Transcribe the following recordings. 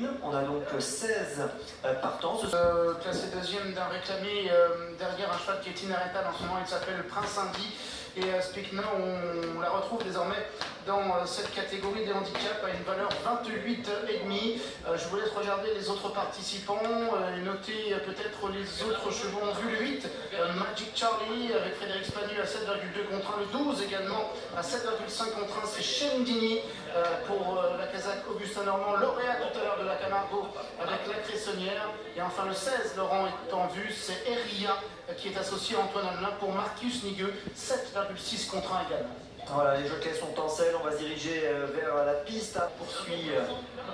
féminine. On a donc 16 partants. Classé deuxième d'un réclamé derrière un cheval qui est inarrêtable en ce moment, il s'appelle Prince Indy. Et Speak Now, on la retrouve désormais dans cette catégorie des handicaps à une valeur 28,5. Je vous laisse regarder les autres participants et noter peut-être les autres chevaux en vue. Le 8, Magic Charlie avec Frédéric Spanu à 7,2 contre 1. Le 12 également à 7,5 contre 1, c'est Shendini pour la Kazakh Augustin Normand, lauréat tout à l'heure de la Camargo avec la Cressonnière. Et enfin le 16, Laurent est en vue, c'est Eria qui est associé à Antoine Hamelin pour Marcus Nigueux, 7,6 contre 1 également. Voilà, les jockeys sont en selle, on va se diriger vers la piste. On poursuit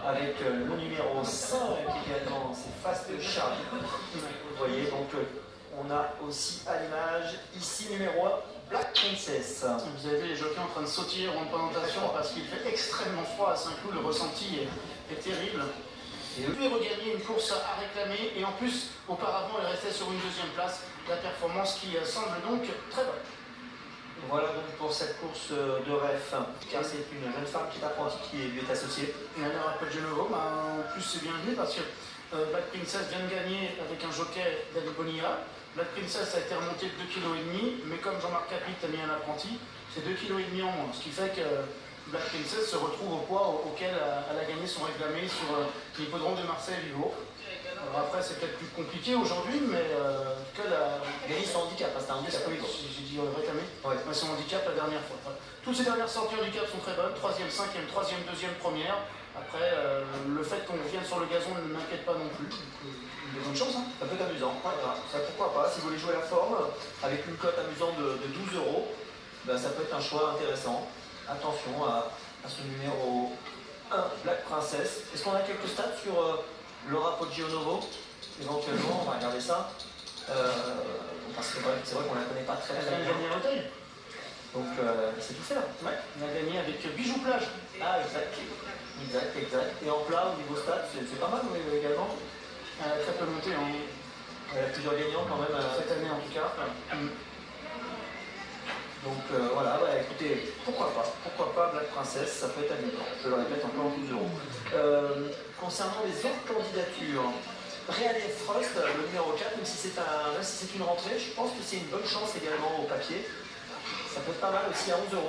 avec le numéro 5 également, c'est Fast Charlie. Vous voyez, donc on a aussi à l'image ici numéro 1, Black Princess. Vous avez vu les jockeys en train de sautiller en présentation parce qu'il fait extrêmement froid à Saint-Cloud, le ressenti est terrible. Et lui regagner une course à réclamer et en plus auparavant il restait sur une deuxième place, la performance qui semble donc très bonne. Voilà donc pour cette course de ref, car c'est une jeune femme qui est apprentie qui lui est associée. Alors à Genovo, en plus c'est bienvenu parce que Black Princess vient de gagner avec un jockey David Bonilla. Black Princess a été remontée de 2,5 kg, mais comme Jean-Marc Capit a mis un apprenti, c'est 2,5 kg en moins, ce qui fait que Black Princess se retrouve au poids auquel elle a gagné son réclamé sur l'hippodrome de Marseille-Vigo. Alors après c'est peut-être plus compliqué aujourd'hui, mais que la... Gagner son handicap, c'est un handicap, oui. J'ai dit réclamé, ouais. Mais son handicap la dernière fois. Toutes ces dernières sorties handicap sont très bonnes, 3e, 5e, 3e, 2e, première. Après, le fait qu'on vienne sur le gazon ne m'inquiète pas non plus. De bonnes chances, hein. Ça peut être amusant, voilà. Ça, pourquoi pas, si vous voulez jouer la forme, avec une cote amusante de 12 €, ben, ça peut être un choix intéressant. Attention à ce numéro 1, Black Princess. Est-ce qu'on a quelques stats sur Laura Poggionovo? Éventuellement, on va regarder ça. Parce que c'est vrai qu'on ne la connaît pas très bien. Elle a gagné à Auteuil. Donc, c'est tout faire. Ouais, elle a gagné avec Bijou Plage. Ah, exact. Et en plat, au niveau stats, c'est pas mal également. Elle a très peu monté. Hein. Elle a plusieurs gagnants quand même. Cette année en tout cas. Donc voilà, bah, écoutez, pourquoi pas Black Princess, ça peut être amusant. Je le répète encore 12 €. Concernant les autres candidatures, Real Frost, le numéro 4, même si c'est une rentrée, je pense que c'est une bonne chance également au papier. Ça peut être pas mal aussi à 11 €.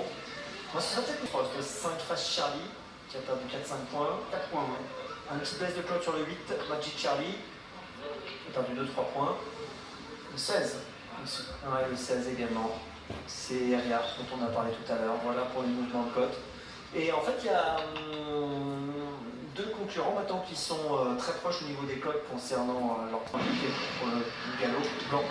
Moi, ce serait peut-être une Frost, le 5 Fast Charlie, qui a perdu 4-5 points. 4 points, ouais. Un petit baisse de cloche sur le 8, Magic Charlie, qui a perdu 2-3 points. Le 16 aussi. Ouais, le 16 également. C'est Eria dont on a parlé tout à l'heure. Voilà pour les mouvements de cote. Et en fait, il y a deux concurrents maintenant qui sont très proches au niveau des cotes concernant leur point de pied pour le galop blanc.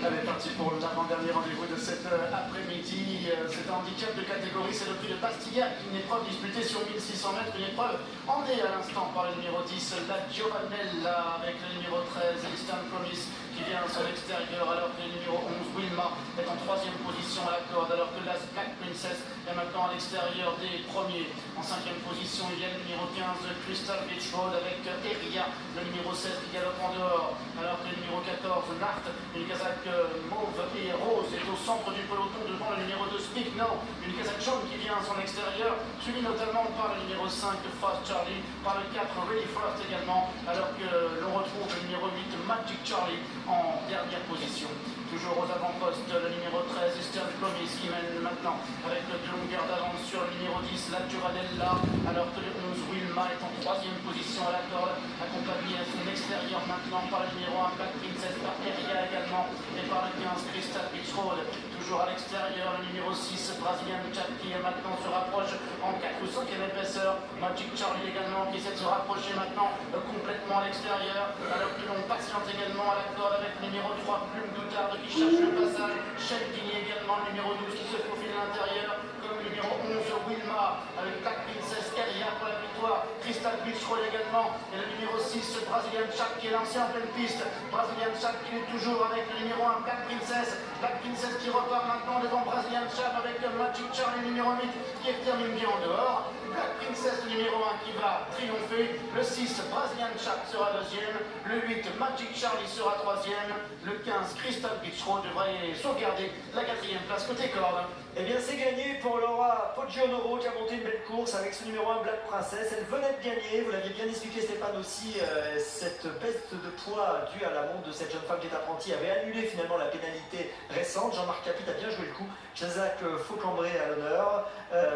Elle est partie pour l'avant-dernier rendez-vous de cet après-midi. C'est un handicap de catégorie, c'est le prix de Bastilla, une épreuve disputée sur 1600 mètres, une épreuve emmenée à l'instant par le numéro 10, la Giovanella, avec le numéro 13, Eastern Promise, qui vient à son extérieur, alors que le numéro 11, Wilma, est en 3e position à la corde, alors que la Black Princess est maintenant à l'extérieur des premiers. En 5e position, il y a le numéro 15, Crystal Beach Road, avec Eria, le numéro 16 qui galope en dehors, alors que le numéro 14, Nart, une Kazakh mauve et rose, est au centre du peloton devant le numéro 2, Speak Now, une Kazakh jaune qui vient à son extérieur, suivi notamment par le numéro 5, Fast Charlie, par le 4, Ready Frost également, alors que l'on retrouve le numéro 8, Magic Charlie, en dernière position. Toujours aux avant-postes, le numéro 13, Eastern Promise, qui mène maintenant avec deux longueurs d'avance sur le numéro 10, la Giovanella, alors que le 11, Wilma, est en 3e position à la corde, accompagné à son extérieur maintenant par le numéro 1, Black Princess, par Eria également, et par le 15, Crystal Beach Road. Toujours à l'extérieur, le numéro 6, Brazilian Chat, qui maintenant se rapproche en 4 ou 5e épaisseur. Magic Charlie également, qui essaie de se rapprocher maintenant complètement à l'extérieur, alors que l'on patiente également à la corde avec le numéro 3, Plume Doutarde, qui cherche le passage. Shelkini également, le numéro 12, qui se faufile à l'intérieur, comme le numéro 11, Wilma, avec Black Princess, Eria pour la victoire. Crystal Beach Roll également, et le numéro 6, Brazilian Chat, qui est lancé en pleine piste. Brazilian Chat qui est toujours avec le numéro 1, Black Princess. Black Princess qui repart maintenant devant Brazilian Chat avec Magic Charlie, numéro 8, qui termine bien en dehors. Black Princess, le numéro 1, qui va triompher. Le 6, Brazilian Chat sera 2e. Le 8, Magic Charlie sera 3e. Le 15, Crystal Beach Road devrait sauvegarder la 4e place côté corde. Eh bien c'est gagné pour Laura Poggionoro qui a monté une belle course avec ce numéro 1 Black Princess. Elle venait de gagner, vous l'aviez bien expliqué Stéphane aussi, cette baisse de poids due à la monte de cette jeune femme qui est apprentie avait annulé finalement la pénalité récente. Jean-Marc Capit a bien joué le coup. Jacques Faucambré à l'honneur.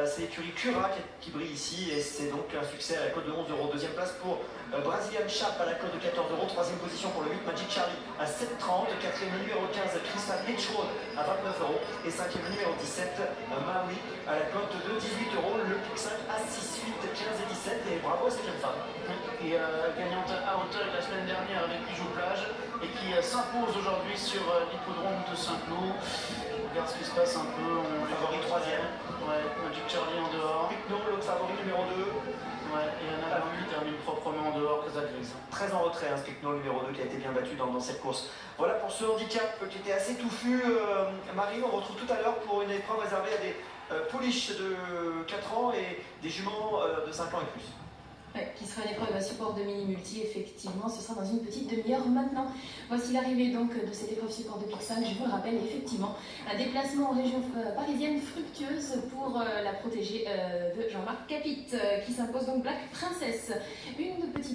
C'est l'écurie Cura qui brille ici et c'est donc un succès à la cote de 11 €. Deuxième place pour Brazilian Chap à la cote de 14 €. Troisième position pour le 8 Magic Charlie à 7,30 €. Quatrième le numéro 15 Crystal Beach Road à 29 €. Et cinquième le numéro 17 Maui à la cote de 18 €. Le Pic 5 à 6, 8, 15 et 17. Et bravo à cette jeune femme. Et gagnante à Hauteuil la semaine dernière avec Bijou Plage et qui s'impose aujourd'hui sur l'hippodrome de Saint-Cloud. On regarde ce qui se passe un peu. Favori 3e. Ouais, Magic Charlie en dehors. Picno, l'autre favori numéro 2. Ouais, et Anna qui termine proprement en dehors, Casa Grise. Très en retrait, hein, Spicno, le numéro 2 qui a été bien battu dans cette course. Voilà pour ce handicap qui était assez touffu. Marine, on retrouve tout à l'heure pour une épreuve réservée à des pouliches de 4 ans et des juments de 5 ans et plus. Ouais, qui sera une épreuve à support de mini-multi, effectivement, ce sera dans une petite demi-heure maintenant. Voici l'arrivée donc de cette épreuve support de Pic 5, je vous le rappelle, effectivement, un déplacement en région parisienne fructueuse pour la protégée de Jean-Marc Capit, qui s'impose donc Black Princess. Une petite